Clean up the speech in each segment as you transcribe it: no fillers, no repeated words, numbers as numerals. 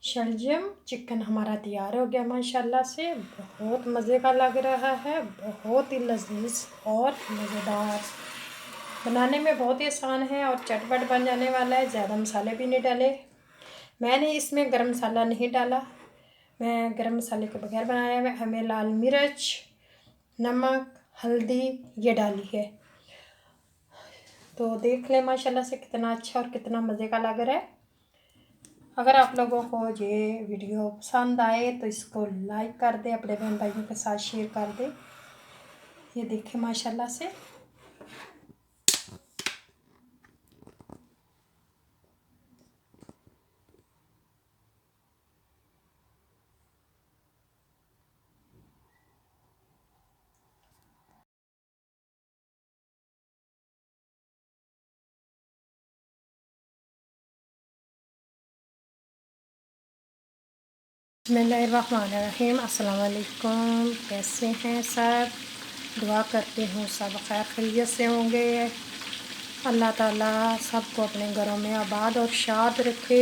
शलजम चिकन हमारा तैयार हो गया माशाल्लाह से। बहुत मज़े का लग रहा है, बहुत ही लजीज और मज़ेदार। बनाने में बहुत ही आसान है और चटपट बन जाने वाला है। ज़्यादा मसाले भी नहीं डाले। मैंने इसमें गरम मसाला नहीं डाला, मैं गरम मसाले के बगैर बनाया है। हमें लाल मिर्च, नमक, हल्दी ये डाली है। तो देख लें माशाल्लाह से कितना अच्छा और कितना मज़े का लग रहा है। अगर आप लोगों को ये वीडियो पसंद आए तो इसको लाइक कर दें, अपने बहन भाइयों के साथ शेयर कर दें। ये देखें माशाल्लाह से बिस्मिल्लाहिर्रहमानिर्रहीम। अस्सलाम वालेकुम। कैसे हैं सब? दुआ करती हूँ सब खैर खैरियत से होंगे। अल्लाह ताला सबको अपने घरों में आबाद और शाद रखे।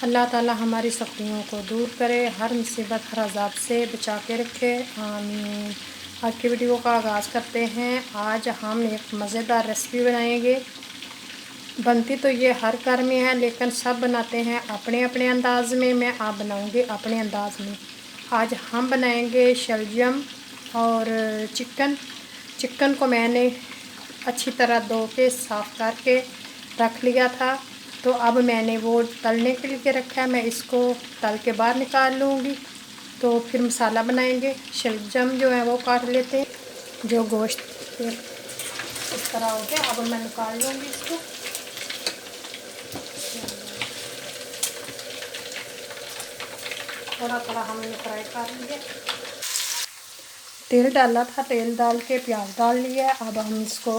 अल्लाह ताला हमारी सख्तियों को दूर करे, हर मुसीबत हर अज़ाब से बचा के रखे, आमीन। आज की वीडियो का आगाज़ करते हैं। आज हम एक मज़ेदार रेसिपी बनाएंगे। बनती तो ये हर घर में है, लेकिन सब बनाते हैं अपने अपने अंदाज में। मैं आप बनाऊंगी अपने अंदाज में। आज हम बनाएंगे शलजम और चिकन को मैंने अच्छी तरह धो के साफ़ करके रख लिया था। तो अब मैंने वो तलने के लिए रखा है। मैं इसको तल के बाहर निकाल लूँगी, तो फिर मसाला बनाएंगे। शलजम जो है वो काट लेते हैं, जो गोश्त इस तरह हो गया। अब मैं निकाल लूँगी इसको। थोड़ा थोड़ा हमने फ्राई कर लिया। तेल डाला था, तेल डाल के प्याज डाल लिया। अब हम इसको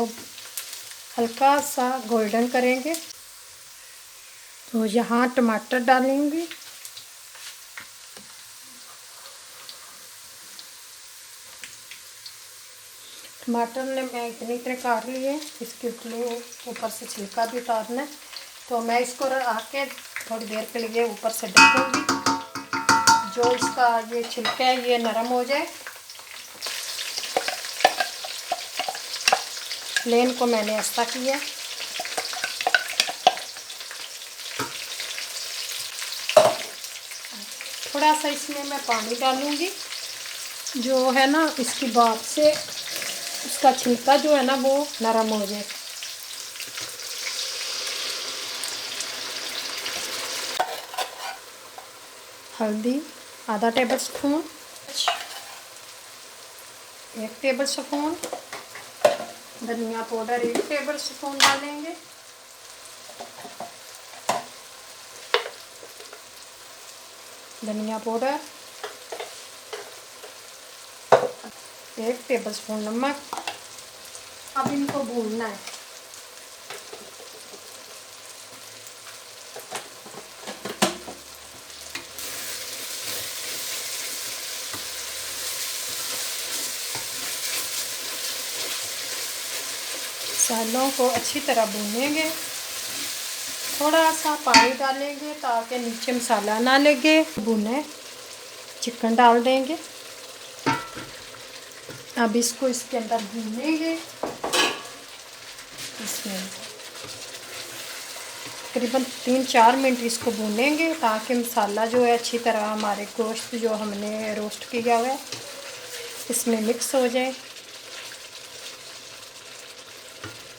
हल्का सा गोल्डन करेंगे। तो यहाँ टमाटर डालेंगे। टमाटर ने मैं इतने काट लिए। इसके ऊपर से छिलका भी उतारना है। तो मैं इसको आके थोड़ी देर के लिए ऊपर से ढकूँगी, जो इसका ये छिलका है ये नरम हो जाए। फ्लेम को मैंने ऐसा किया। थोड़ा सा इसमें मैं पानी डालूँगी, जो है ना इसकी भाप से इसका छिलका जो है ना वो नरम हो जाए। हल्दी आधा टेबल स्पून, 1 टेबल स्पून, धनिया पाउडर 1 टेबल स्पून डालेंगे। धनिया पाउडर 1 टेबल स्पून, नमक। अब इनको भूनना है। मसालों को अच्छी तरह भूनेंगे। थोड़ा सा पानी डालेंगे ताकि नीचे मसाला ना लगे। भुने चिकन डाल देंगे। अब इसको इसके अंदर भूनेंगे। इसमें तकरीबन 3-4 मिनट इसको भूनेंगे ताकि मसाला जो है अच्छी तरह हमारे गोश्त जो हमने रोस्ट किया हुआ है इसमें मिक्स हो जाए।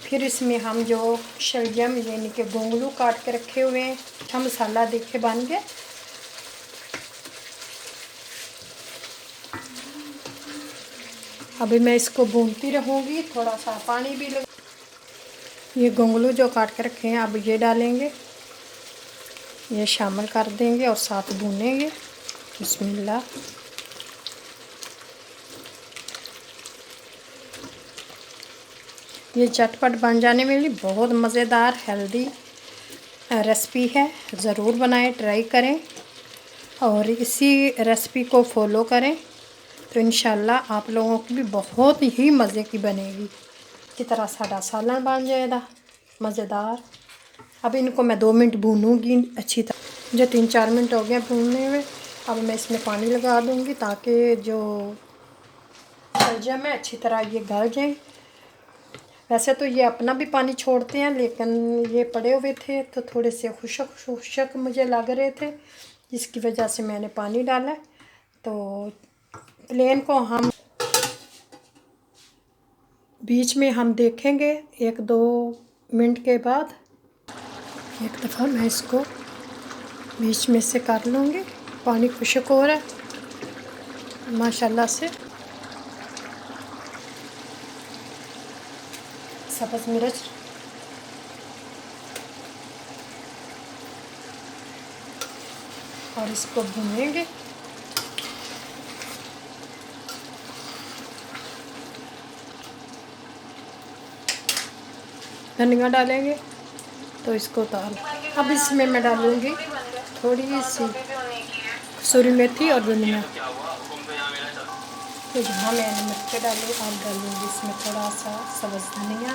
फिर इसमें हम जो शलजम यानी कि गोंगलू काट के रखे हुए हैं, अच्छा मसाला देखे बन गया। अभी मैं इसको भूनती रहूँगी। थोड़ा सा पानी भी लगा। ये गोंगलू जो काट के रखे हैं अब ये डालेंगे, ये शामिल कर देंगे और साथ भूनेंगे। बिस्मिल्लाह। ये चटपट बन जाने वाली बहुत मज़ेदार हेल्दी रेसिपी है। ज़रूर बनाएं, ट्राई करें और इसी रेसिपी को फॉलो करें तो इंशाल्लाह आप लोगों की भी बहुत ही मज़े की बनेगी। की तरह साड़ा सालन बन जाएगा मज़ेदार। अब इनको मैं 2 मिनट भूनूंगी अच्छी तरह। मुझे 3-4 मिनट हो गए भूनने हुए। अब मैं इसमें पानी लगा दूंगी ताकि जो शलजम है अच्छी तरह ये गल जाए। वैसे तो ये अपना भी पानी छोड़ते हैं, लेकिन ये पड़े हुए थे तो थोड़े से खुशक खुशक मुझे लग रहे थे, जिसकी वजह से मैंने पानी डाला। तो प्लेन को हम बीच में हम देखेंगे 1-2 मिनट के बाद। एक दफ़ा मैं इसको बीच में से कर लूँगी। पानी खुशक हो रहा है माशाल्लाह से। सब्ज़ मिर्च और इसको भूनेंगे। धनिया डालेंगे तो इसको उतार। अब इसमें मैं डालूँगी थोड़ी सी कसूरी मेथी और धनिया। तो जहाँ मैंने मिर्च डाली और डालूँगी इसमें थोड़ा सा सब्ज़ धनिया।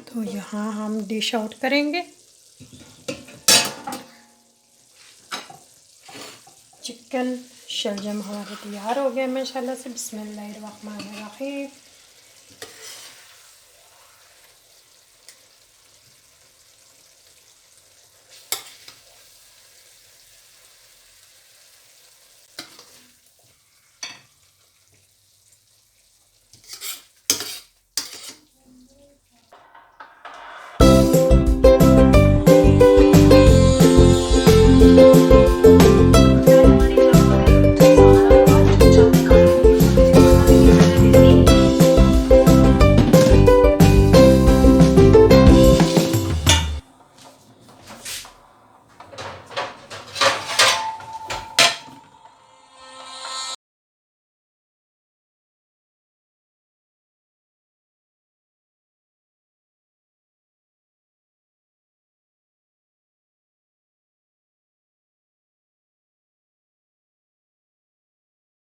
तो यहाँ हम डिश आउट करेंगे। चिकन शलजम हमारे तैयार हो गए माशाल्लाह से। बिस्मिल्लाहिर्रहमानिर्रहीम।